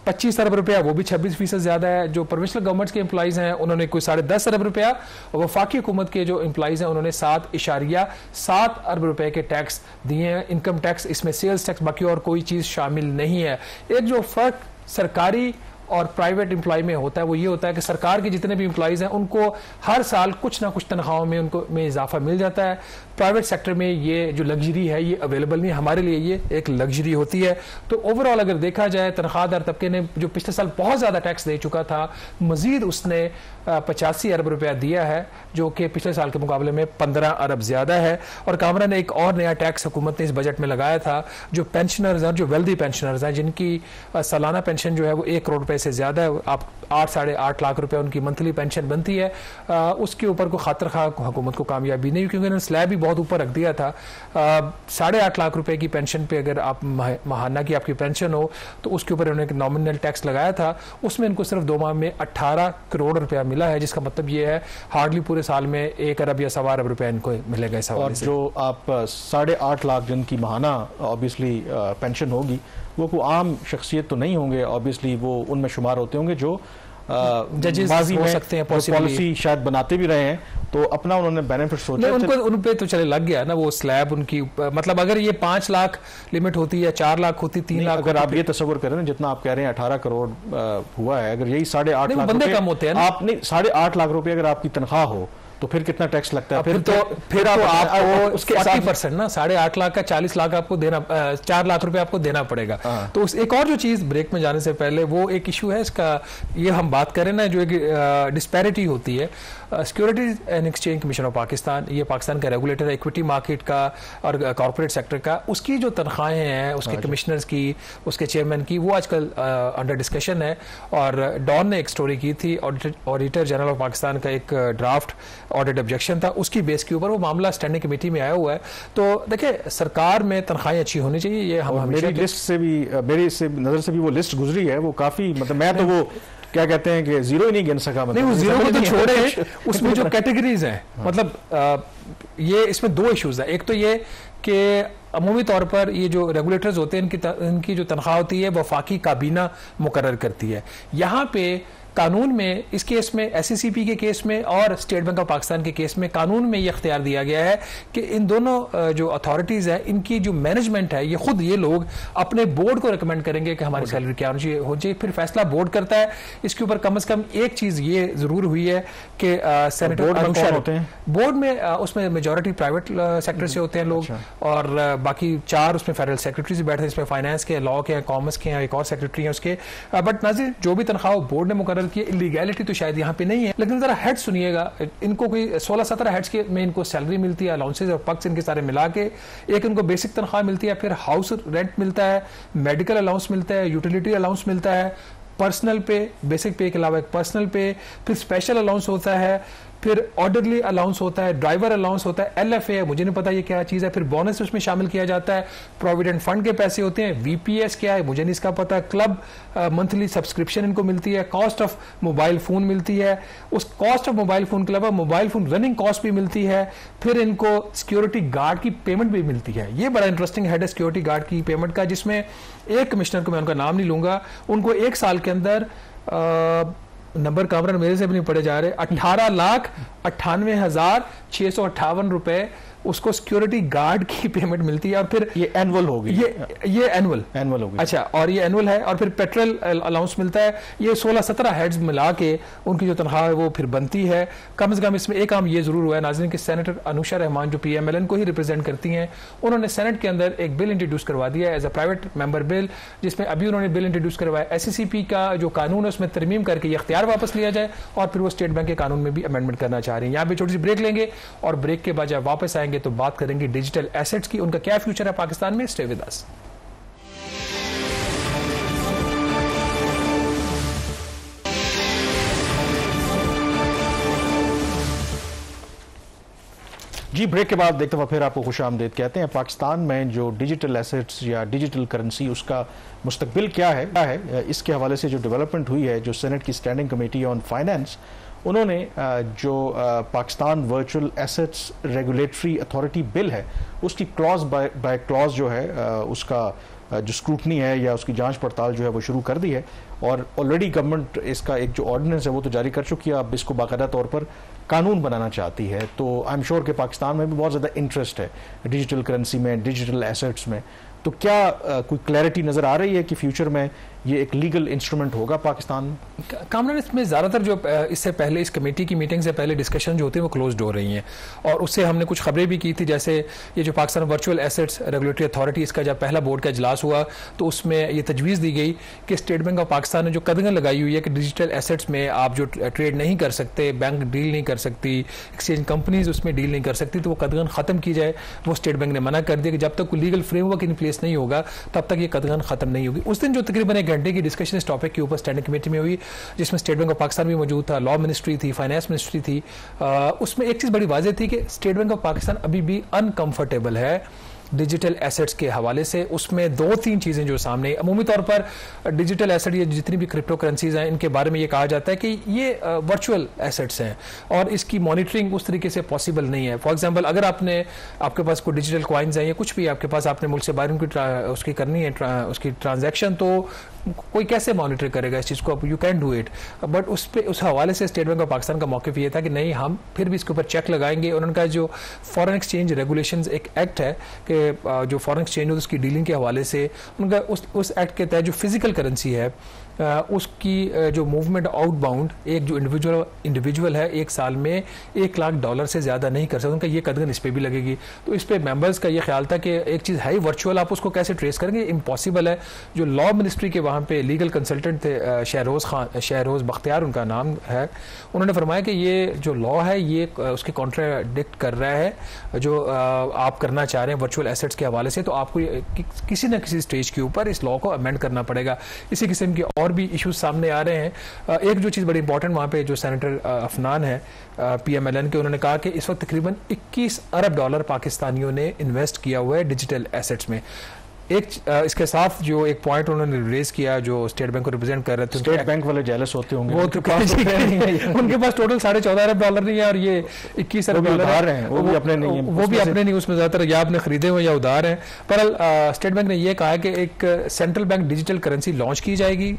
25 अरब रुपया, वो भी 26% ज्यादा है। जो प्रोविंशियल गवर्नमेंट के एम्प्लॉइज हैं उन्होंने कोई 10.5 अरब रुपया, और वफाकी हुकूमत के जो एम्प्लॉइज हैं उन्होंने 7.7 अरब रुपए के टैक्स दिए हैं, इनकम टैक्स, इसमें सेल्स टैक्स, बाकी और कोई चीज शामिल नहीं है। एक जो फर्क सरकारी और प्राइवेट एम्प्लॉय में होता है वो ये होता है कि सरकार के जितने भी एम्प्लॉइज हैं उनको हर साल कुछ ना कुछ तनख्वाहों में उनको में इजाफा मिल जाता है। प्राइवेट सेक्टर में ये जो लग्जरी है ये अवेलेबल नहीं, हमारे लिए ये एक लग्जरी होती है। तो ओवरऑल अगर देखा जाए तनख्वाहदार तबके ने जो पिछले साल बहुत ज़्यादा टैक्स दे चुका था, मजीद उसने 85 अरब रुपया दिया है, जो कि पिछले साल के मुकाबले में 15 अरब ज़्यादा है। और कामरा ने एक और नया टैक्स हुकूमत ने इस बजट में लगाया था, जो पेंशनर्स हैं, जो वेल्दी पेंशनर्स हैं, जिनकी सालाना पेंशन जो है वो 1 करोड़ रुपये रुपए से ज़्यादा है, आप 8-8.5 लाख रुपए उनकी मंथली पेंशन बनती है, उसके ऊपर कोई खातर खा हुकूमत को कामयाबी नहीं, क्योंकि उन्होंने स्लैब भी बहुत ऊपर रख दिया था। 8.5 लाख रुपए की पेंशन पे अगर आप माहाना की आपकी पेंशन हो तो उसके ऊपर उन्होंने एक नॉमिनल टैक्स लगाया था, उसमें इनको सिर्फ 2 माह में 18 करोड़ रुपया मिला है, जिसका मतलब ये है हार्डली पूरे साल में 1 अरब या 1.25 अरब रुपया इनको मिलेगा इस हवाले से। और जो आप 8.5 लाख जिनकी माहाना ऑब्वियसली पेंशन होगी, वो कोई आम शख्सियत तो नहीं होंगे, ऑब्वियसली वो उनमें शुमार होते होंगे जो जजेस हो सकते हैं, पॉलिसी शायद बनाते भी रहे हैं, तो अपना उन्होंने बेनिफिट सोचा। उनको उन पे तो चले लग गया ना वो स्लैब उनकी, मतलब अगर ये 5 लाख लिमिट होती है, 4 लाख होती, 3 लाख, अगर आप ये तस्वर करें ना, जितना आप कह रहे हैं 18 करोड़ हुआ है, अगर यही 8.5 लाख बंदे कम होते हैं ना, आप नहीं 8.5 लाख रुपए अगर आपकी तनख्वाह हो तो फिर कितना टैक्स लगता है? फिर आपको उसके 40% ना, 8.5 लाख का 40 लाख आपको देना, 4 लाख रुपए आपको देना पड़ेगा। तो एक और जो चीज ब्रेक में जाने से पहले वो एक इशू है इसका, ये हम बात करें ना, जो एक डिस्पैरिटी होती है। Securities and exchange commission of Pakistan, ये पाकिस्तान का रेगुलेटर है इक्विटी मार्केट का और कॉर्पोरेट सेक्टर का, उसकी जो तनख्वाहें हैं उसके कमिश्नर्स की, उसके चेयरमैन की, वो आजकल अंडर डिस्कशन है। और डॉन ने एक स्टोरी की थी, ऑडिटर जनरल ऑफ पाकिस्तान का एक ड्राफ्ट ऑडिट ऑब्जेक्शन था, उसकी बेस के ऊपर वो मामला स्टैंडिंग कमेटी में आया हुआ है। तो देखिए सरकार में तनख्वाहें अच्छी होनी चाहिए, ये हम मेरी लिस्ट से भी, मेरी नजर से भी वो लिस्ट गुजरी है, वो काफी, मतलब मैं तो वो क्या कहते हैं कि जीरो ही नहीं गिन सका। नहीं, वो जीरो को तो छोड़े, उसमें जो कैटेगरीज हैं, मतलब ये इसमें 2 इश्यूज हैं। एक तो ये कि अमूमी तौर पर ये जो रेगुलेटर्स होते हैं इनकी जो तनख्वाह होती है वफाकी काबीना मुकर्रर करती है। यहाँ पे कानून में, इस केस में SCCP के केस में और स्टेट बैंक ऑफ पाकिस्तान के केस में कानून में ये इख्तियार दिया गया है कि इन दोनों जो अथॉरिटीज है इनकी जो मैनेजमेंट है, ये खुद ये लोग अपने बोर्ड को रिकमेंड करेंगे कि हमारी सैलरी क्या होनी चाहिए, फिर फैसला बोर्ड करता है। इसके ऊपर कम से कम एक चीज ये जरूर हुई है कि सेनेटर होते हैं बोर्ड में, उसमें मेजोरिटी प्राइवेट सेक्टर से होते हैं लोग, और बाकी 4 उसमें फेडरल सेक्रेटरी बैठे हैं, इसमें फाइनेंस के, लॉ के, कॉमर्स के, एक और सेक्रेटरी हैं उसके। बट नाज़िर, जो भी तनख्वाह बोर्ड ने मुकर्रर की, इलीगैलिटी तो शायद यहाँ पे नहीं है, लेकिन जरा हेड सुनिएगा, इनको कोई 16-17 हेड्स के में इनको सैलरी मिलती है, अलाउंसेज और पक्स इनके सारे मिला के, एक इनको बेसिक तनख्वाह मिलती है, फिर हाउस रेंट मिलता है, मेडिकल अलाउंस मिलता है, यूटिलिटी अलाउंस मिलता है, पर्सनल पे, बेसिक पे के अलावा एक पर्सनल पे, फिर स्पेशल अलाउंस होता है, फिर ऑर्डरली अलाउंस होता है, ड्राइवर अलाउंस होता है, LFA है, मुझे नहीं पता ये क्या चीज़ है, फिर बोनस उसमें शामिल किया जाता है, प्रोविडेंट फंड के पैसे होते हैं, VPS क्या है मुझे नहीं इसका पता, क्लब मंथली सब्सक्रिप्शन इनको मिलती है, कॉस्ट ऑफ मोबाइल फ़ोन मिलती है, उस कॉस्ट ऑफ मोबाइल फ़ोन के अलावा मोबाइल फ़ोन रनिंग कॉस्ट भी मिलती है, फिर इनको सिक्योरिटी गार्ड की पेमेंट भी मिलती है। ये बड़ा इंटरेस्टिंग हेड है सिक्योरिटी गार्ड की पेमेंट का, जिसमें एक कमिश्नर को, मैं उनका नाम नहीं लूंगा, उनको 1 साल के अंदर नंबर कामरान मेरे से भी नहीं पढ़े जा रहे, 18,98,658 रुपए उसको सिक्योरिटी गार्ड की पेमेंट मिलती है। और फिर ये एनुअल होगी, ये एनुअल होगी, अच्छा, और ये एनुअल है। और फिर पेट्रोल अलाउंस मिलता है। ये 16-17 हेड्स मिला के उनकी जो तनख्वाह है वो फिर बनती है। कम से कम इसमें एक काम ये जरूर हुआ है नाज़रीन कि सेनेटर अनुषा रहमान जो PMLN को ही रिप्रेजेंट करती हैं, उन्होंने सेनेट के अंदर एक बिल इंट्रोड्यूस करवा दिया as a private member bill, जिसमें अभी उन्होंने बिल इंट्रोड्यूस करवाया SCCP का जो कानून है उसमें तरमीम करके ये इख्तियार वापस लिया जाए, और फिर वो स्टेट बैंक के कानून में भी अमेंडमेंट करना चाह रही है। यहाँ पे छोटी सी ब्रेक लेंगे और ब्रेक के बाद जब वापस आएंगे तो बात करेंगे डिजिटल एसेट्स की, उनका क्या फ्यूचर है पाकिस्तान में। Stay with us. जी, ब्रेक के बाद एक दफ़ा फिर आपको खुशामदीद कहते हैं। पाकिस्तान में जो डिजिटल एसेट्स या डिजिटल करेंसी, उसका मुस्तकबिल क्या है, इसके हवाले से जो डेवलपमेंट हुई है, जो सेनेट की स्टैंडिंग कमेटी ऑन फाइनेंस, उन्होंने जो Pakistan virtual assets regulatory authority bill है, उसकी क्लॉज बाय क्लॉज जो है उसका जो स्क्रूटनी है या उसकी जांच पड़ताल जो है वो शुरू कर दी है। और ऑलरेडी गवर्नमेंट इसका एक जो ऑर्डिनेंस है वो तो जारी कर चुकी है, अब इसको बाकायदा तौर पर कानून बनाना चाहती है। तो आई एम श्योर कि पाकिस्तान में भी बहुत ज़्यादा इंटरेस्ट है डिजिटल करेंसी में, डिजिटल एसेट्स में। तो क्या कोई क्लैरिटी नज़र आ रही है कि फ्यूचर में ये एक लीगल इंस्ट्रूमेंट होगा पाकिस्तान में? कामरान, इसमें ज़्यादातर जो इससे पहले इस कमेटी की मीटिंग से पहले डिस्कशन जो होती है वो क्लोज्ड हो रही हैं, और उससे हमने कुछ खबरें भी की थी। जैसे ये जो Pakistan virtual assets regulatory authority, इसका जब पहला बोर्ड का इजलास हुआ तो उसमें ये तजवीज़ दी गई कि स्टेट बैंक ऑफ पाकिस्तान ने जो कदम लगाई हुई है कि डिजिटल एसेट्स में आप जो ट्रेड नहीं कर सकते, बैंक डील नहीं कर सकती, एक्सचेंज कंपनीज उसमें डील नहीं कर सकती, तो वो कदम ख़त्म की जाए। वो स्टेट बैंक ने मना कर दिया कि जब तक कोई लीगल फ्रेमवर्क इन प्लेस नहीं होगा तब तक ये कदम ख़त्म नहीं होगी। उस दिन जो तकरीबन 1 घंटे की डिस्कशन इस टॉपिक के ऊपर स्टैंडिंग कमेटी में हुई, जिसमें स्टेट बैंक ऑफ पाकिस्तान भी मौजूद था, लॉ मिनिस्ट्री थी, फाइनेंस मिनिस्ट्री थी। उसमें एक चीज़ बड़ी वाज़ेह थी कि स्टेट बैंक ऑफ पाकिस्तान अभी भी अनकम्फर्टेबल है डिजिटल एसेट्स के हवाले से। उसमें 2-3 चीज़ें जो सामने, अमूमी तौर पर डिजिटल एसेट, ये जितनी भी क्रिप्टो करेंसीज हैं, इनके बारे में ये कहा जाता है कि ये वर्चुअल एसेट्स हैं और इसकी मॉनिटरिंग उस तरीके से पॉसिबल नहीं है। फॉर एग्जांपल, अगर आपके पास कोई डिजिटल कॉइन्स हैं या कुछ भी आपके पास, आपने मुल्क से बाहर उसकी करनी है उसकी ट्रांजैक्शन, तो कोई कैसे मॉनिटर करेगा इस चीज़ को? You can do it, but उस हवाले से स्टेट बैंक ऑफ पाकिस्तान का मौक़िफ़ ये था कि नहीं, हम फिर भी इसके ऊपर चेक लगाएंगे। और उनका जो फॉरेन एक्सचेंज रेगुलेशंस एक एक्ट है कि जो फॉरेन एक्सचेंज हो उसकी डीलिंग के हवाले से उनका उस एक्ट के तहत जो फिजिकल करेंसी है उसकी जो मूवमेंट आउटबाउंड, एक जो इंडिविजुअल है एक साल में $1 लाख से ज़्यादा नहीं कर सकता, उनका ये कदगन इस पर भी लगेगी। तो इस पर मेंबर्स का ये ख्याल था कि एक चीज़ है ही वर्चुअल, आप उसको कैसे ट्रेस करेंगे, इम्पॉसिबल है। जो लॉ मिनिस्ट्री के वहाँ पे लीगल कंसल्टेंट थे, शहरोज़ बख्तियार उनका नाम है, उन्होंने फरमाया कि ये जो लॉ है ये उसके कॉन्ट्राडिक्ट कर रहा है जो आप करना चाह रहे हैं वर्चुअल एसेट्स के हवाले से, तो आपको किसी न किसी स्टेज के ऊपर इस लॉ को अमेंड करना पड़ेगा। इसी किस्म के और भी इश्यूज सामने आ रहे हैं। एक जो चीज़ बड़ी इंपॉर्टेंट वहाँ पे जो सेनेटर अफनान है PMLN के, उन्होंने कहा कि इस वक्त तकरीबन $21 अरब पाकिस्तानियों ने इन्वेस्ट किया हुआ है डिजिटल एसेट्स में। इसके साथ जो एक पॉइंट उन्होंने रेज किया, जो स्टेट बैंक को रिप्रेजेंट कर रहे थे, स्टेट बैंक वाले जेलस होते होंगे, वो तो उनके पास टोटल $14.5 अरब नहीं है और ये $21 अरब हैं, वो भी अपने नहीं है, वो भी अपने नहीं, उसमें ज्यादातर या आपने खरीदे हुए या उधार हैं। पर स्टेट बैंक ने यह कहा कि एक central bank digital currency launch की जाएगी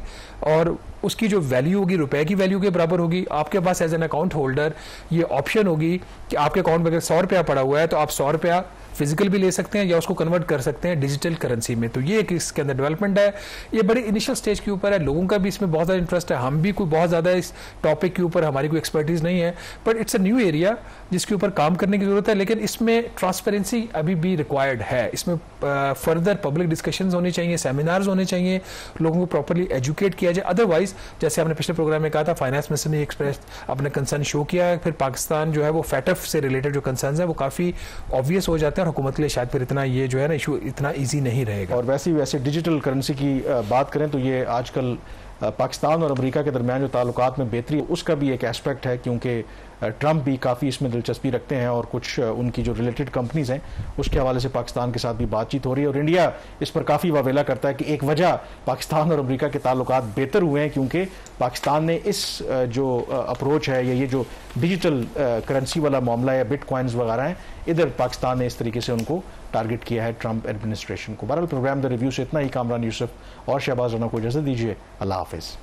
और उसकी जो वैल्यू होगी रुपए की वैल्यू के बराबर होगी। आपके पास एज एन अकाउंट होल्डर ये ऑप्शन होगी कि आपके अकाउंट में अगर $100 पड़ा हुआ है तो आप $100 फिजिकल भी ले सकते हैं या उसको कन्वर्ट कर सकते हैं डिजिटल करेंसी में। तो ये एक इसके अंदर डेवलपमेंट है, ये बड़ी इनिशियल स्टेज के ऊपर है, लोगों का भी इसमें बहुत ज़्यादा इंटरेस्ट है। हम भी कोई बहुत ज़्यादा इस टॉपिक के ऊपर हमारी कोई एक्सपर्टीज़ नहीं है, but it's a new area जिसके ऊपर काम करने की ज़रूरत है। लेकिन इसमें ट्रांसपेरेंसी अभी भी रिक्वायर्ड है, इसमें फर्दर पब्लिक डिस्कशंस होने चाहिए, सेमिनार्स होने चाहिए, लोगों को प्रॉपर्ली एजुकेट किया जाए। अदरवाइज जैसे आपने पिछले प्रोग्राम में कहा था, फाइनेंस मिनिस्टर ने एक्सप्रेस अपना कंसर्न शो किया, फिर पाकिस्तान जो है वो फैटफ से रिलेटेड जो कंसर्न है वो काफ़ी ऑब्वियस हो जाते हैं और हुकूमत के लिए शायद फिर इतना ये जो है ना इशू इतना ईजी नहीं रहेगा। और वैसे डिजिटल करेंसी की बात करें तो ये आजकल पाकिस्तान और अमेरिका के दरमियान जो ताल्लुकात में बेहतरी, उसका भी एक एस्पेक्ट है, क्योंकि ट्रंप भी काफ़ी इसमें दिलचस्पी रखते हैं और कुछ उनकी जो रिलेटेड कंपनीज हैं उसके हवाले से पाकिस्तान के साथ भी बातचीत हो रही है। और इंडिया इस पर काफ़ी वावेला करता है कि एक वजह पाकिस्तान और अमेरिका के ताल्लुकात बेहतर हुए हैं क्योंकि पाकिस्तान ने इस जो अप्रोच है या ये जो डिजिटल करेंसी वाला मामला है, बिटकॉइंस वगैरह हैं, इधर पाकिस्तान ने इस तरीके से उनको टारगेट किया है ट्रंप एडमिनिस्ट्रेशन को। बहरहाल प्रोग्राम द रिव्यू से इतना ही। कामरान यूसुफ और शहबाज राना को इजाज़त दीजिए। अल्लाह हाफिज़।